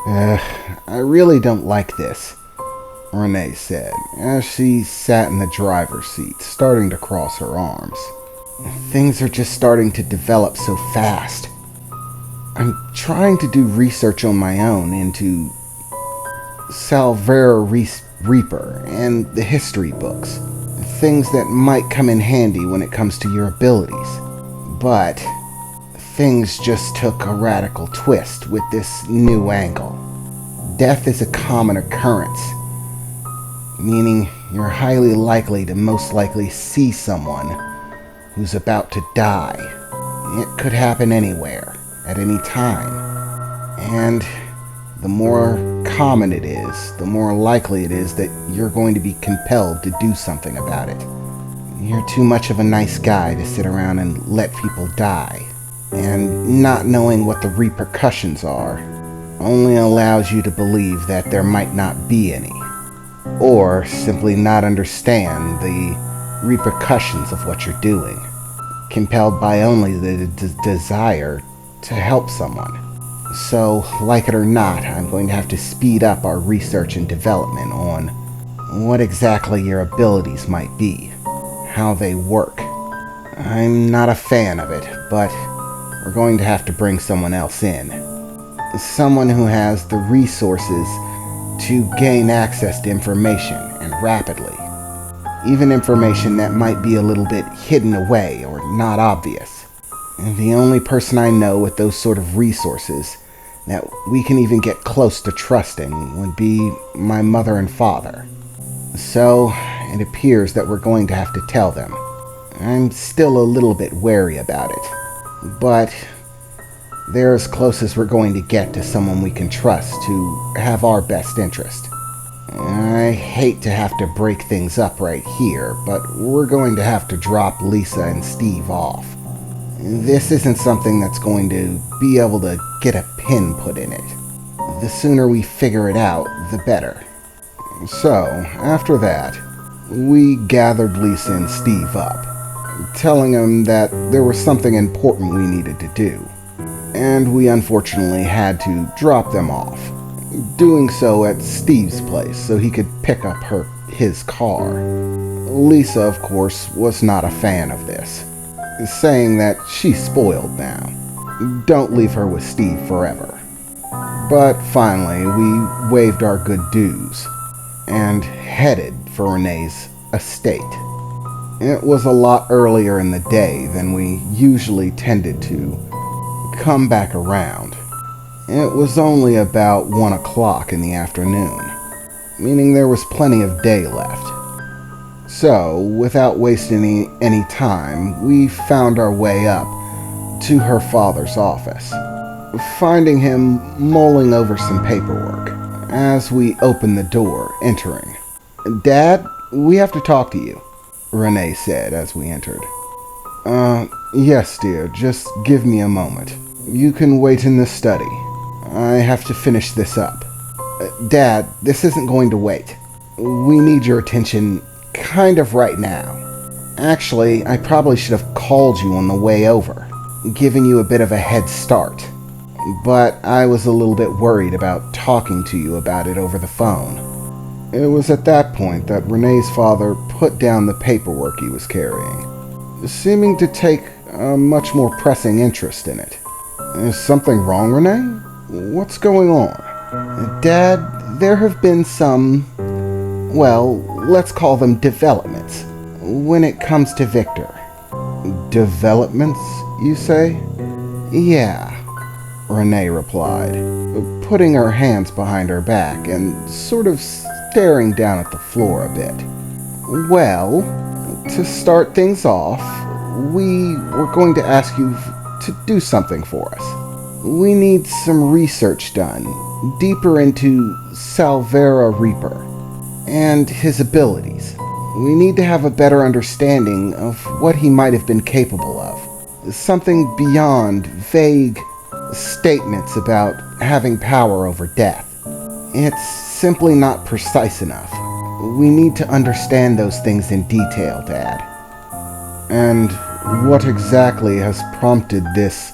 I really don't like this, Renee said, as she sat in the driver's seat, starting to cross her arms. Things are just starting to develop so fast. I'm trying to do research on my own into Reaper and the history books. Things that might come in handy when it comes to your abilities. But things just took a radical twist with this new angle. Death is a common occurrence, meaning you're highly likely to most likely see someone who's about to die. It could happen anywhere, at any time. And the more common it is, the more likely it is that you're going to be compelled to do something about it. You're too much of a nice guy to sit around and let people die. And not knowing what the repercussions are only allows you to believe that there might not be any. Or simply not understand the repercussions of what you're doing, compelled by only the desire to help someone. So, like it or not, I'm going to have to speed up our research and development on what exactly your abilities might be, how they work. I'm not a fan of it, but we're going to have to bring someone else in. Someone who has the resources to gain access to information, and rapidly. Even information that might be a little bit hidden away or not obvious. And the only person I know with those sort of resources that we can even get close to trusting would be my mother and father. So, it appears that we're going to have to tell them. I'm still a little bit wary about it, but they're as close as we're going to get to someone we can trust to have our best interest. I hate to have to break things up right here, but we're going to have to drop Lisa and Steve off. This isn't something that's going to be able to get a pin put in it. The sooner we figure it out, the better. So, after that, we gathered Lisa and Steve up, telling them that there was something important we needed to do, and we unfortunately had to drop them off, doing so at Steve's place so he could pick up his car. Lisa, of course, was not a fan of this, saying that she's spoiled now. Don't leave her with Steve forever. But finally, we waived our good dues and headed for Renee's estate. It was a lot earlier in the day than we usually tended to come back around. It was only about 1 o'clock in the afternoon, meaning there was plenty of day left. So, without wasting any time, we found our way up to her father's office, finding him mulling over some paperwork as we opened the door, entering. "Dad, we have to talk to you," Renee said as we entered. Yes, dear, just give me a moment. You can wait in the study. I have to finish this up." "Dad, this isn't going to wait. We need your attention kind of right now. Actually, I probably should have called you on the way over, giving you a bit of a head start. But I was a little bit worried about talking to you about it over the phone." It was at that point that Renee's father put down the paperwork he was carrying, seeming to take a much more pressing interest in it. "Is something wrong, Renee? What's going on?" "Dad, there have been some, well, let's call them developments when it comes to Victor." "Developments, you say?" "Yeah," Renee replied, putting her hands behind her back and sort of staring down at the floor a bit. "Well, to start things off, we were going to ask you to do something for us. We need some research done deeper into Reaper and his abilities. We need to have a better understanding of what he might have been capable of. Something beyond vague statements about having power over death. It's simply not precise enough. We need to understand those things in detail, Dad." "And what exactly has prompted this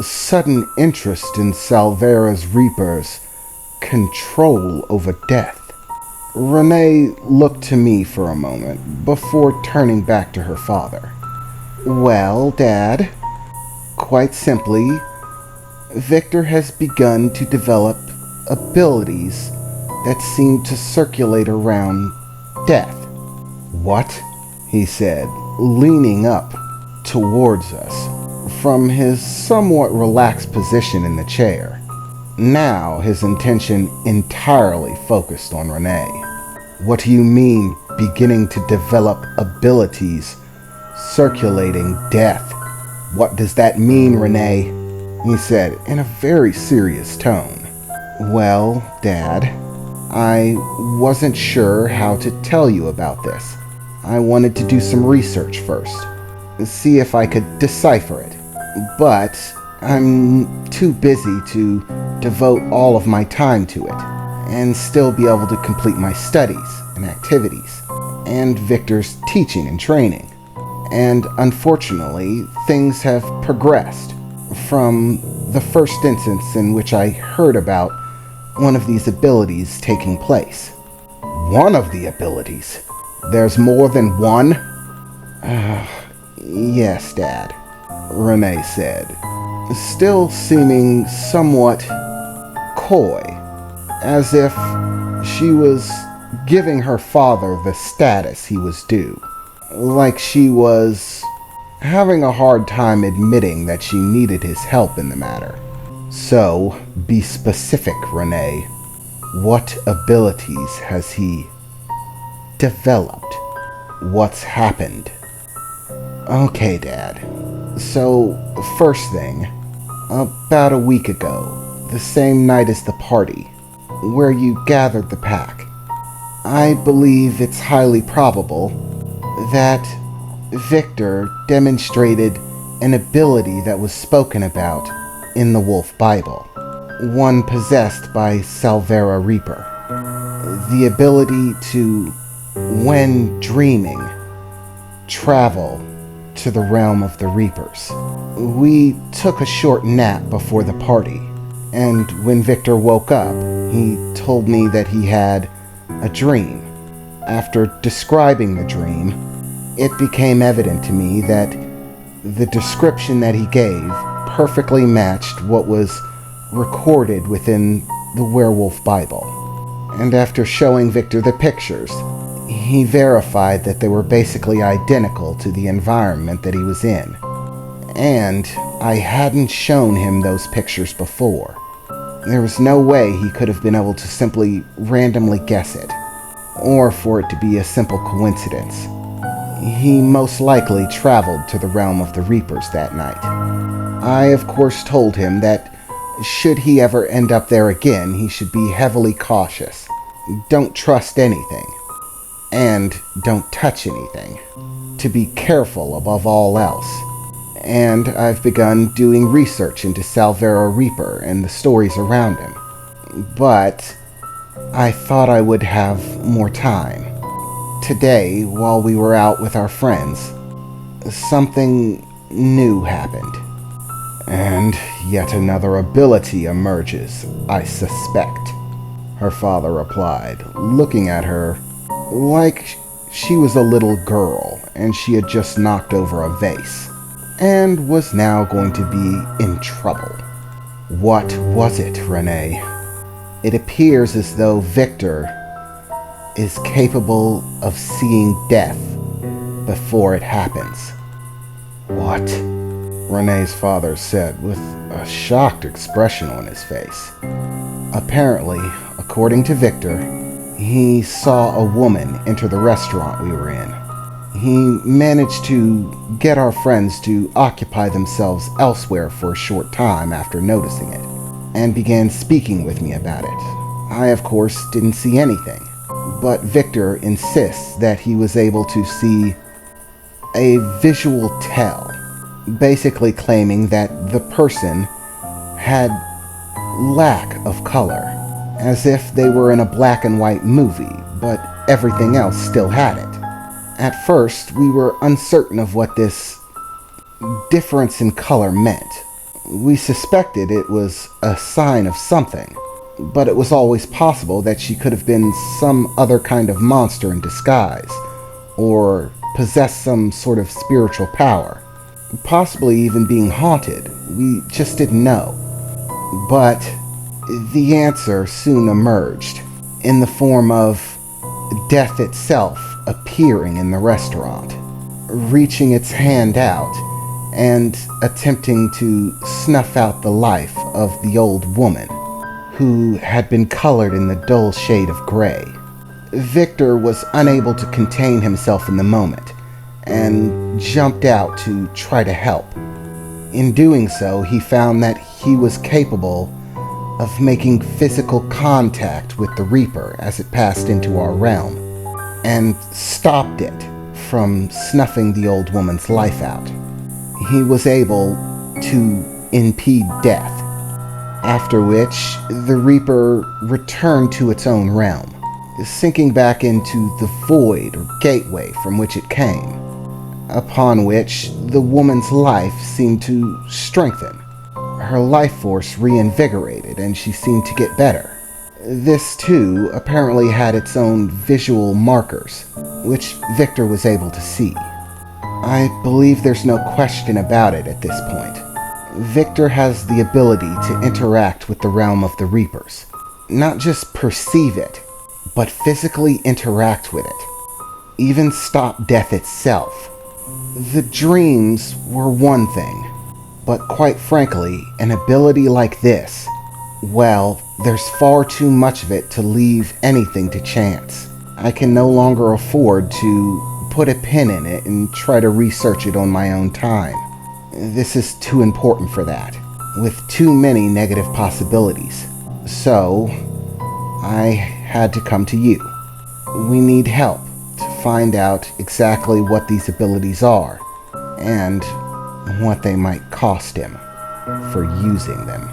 sudden interest in Salvera's Reaper's control over death. Renee looked to me for a moment before turning back to her father. Well, Dad, quite simply, Victor has begun to develop abilities that seem to circulate around death. What? He said, leaning up towards us from his somewhat relaxed position in the chair. Now his attention entirely focused on Renee. What do you mean, beginning to develop abilities circulating death? What does that mean, Renee? He said in a very serious tone. Well, Dad, I wasn't sure how to tell you about this. I wanted to do some research first, see if I could decipher it. But I'm too busy to devote all of my time to it and still be able to complete my studies and activities and Victor's teaching and training. And unfortunately, things have progressed from the first instance in which I heard about one of these abilities taking place. One of the abilities? There's more than one? Yes, Dad, Renee said, still seeming somewhat coy, as if she was giving her father the status he was due, like she was having a hard time admitting that she needed his help in the matter. So, be specific, Renee. What abilities has he developed? What's happened? Okay, Dad. So, first thing, about a week ago, the same night as the party, where you gathered the pack, I believe it's highly probable that Victor demonstrated an ability that was spoken about in the Wolf Bible, one possessed by Salvera Reaper. The ability to, when dreaming, travel to the realm of the Reapers. We took a short nap before the party, and when Victor woke up, he told me that he had a dream. After describing the dream, it became evident to me that the description that he gave perfectly matched what was recorded within the Werewolf Bible. And after showing Victor the pictures, he verified that they were basically identical to the environment that he was in. And I hadn't shown him those pictures before. There was no way he could have been able to simply randomly guess it, or for it to be a simple coincidence. He most likely traveled to the realm of the Reapers that night. I, of course, told him that should he ever end up there again, he should be heavily cautious. Don't trust anything. And don't touch anything. To be careful above all else. And I've begun doing research into Salvera Reaper and the stories around him. But I thought I would have more time. Today, while we were out with our friends, something new happened. And yet another ability emerges, I suspect, her father replied, looking at her like she was a little girl and she had just knocked over a vase and was now going to be in trouble. What was it, Renee? It appears as though Victor is capable of seeing death before it happens. What? Renee's father said with a shocked expression on his face. Apparently, according to Victor, he saw a woman enter the restaurant we were in. He managed to get our friends to occupy themselves elsewhere for a short time after noticing it, and began speaking with me about it. I, of course, didn't see anything, but Victor insists that he was able to see a visual tell, basically claiming that the person had lack of color, as if they were in a black and white movie, but everything else still had it. At first, we were uncertain of what this difference in color meant, We suspected it was a sign of something, but it was always possible that she could have been some other kind of monster in disguise, or possessed some sort of spiritual power, possibly even being haunted. We just didn't know. But the answer soon emerged, in the form of death itself appearing in the restaurant, reaching its hand out and attempting to snuff out the life of the old woman, who had been colored in the dull shade of gray. Victor was unable to contain himself in the moment, and jumped out to try to help. In doing so, he found that he was capable of making physical contact with the Reaper as it passed into our realm, and stopped it from snuffing the old woman's life out. He was able to impede death, after which the Reaper returned to its own realm, sinking back into the void or gateway from which it came, upon which the woman's life seemed to strengthen. Her life force reinvigorated and she seemed to get better. This too apparently had its own visual markers, which Victor was able to see. I believe there's no question about it at this point. Victor has the ability to interact with the realm of the Reapers. Not just perceive it, but physically interact with it. Even stop death itself. The dreams were one thing, but quite frankly, an ability like this, well, there's far too much of it to leave anything to chance. I can no longer afford to put a pin in it and try to research it on my own time. This is too important for that, with too many negative possibilities. So, I had to come to you. We need help to find out exactly what these abilities are, and what they might cost him for using them.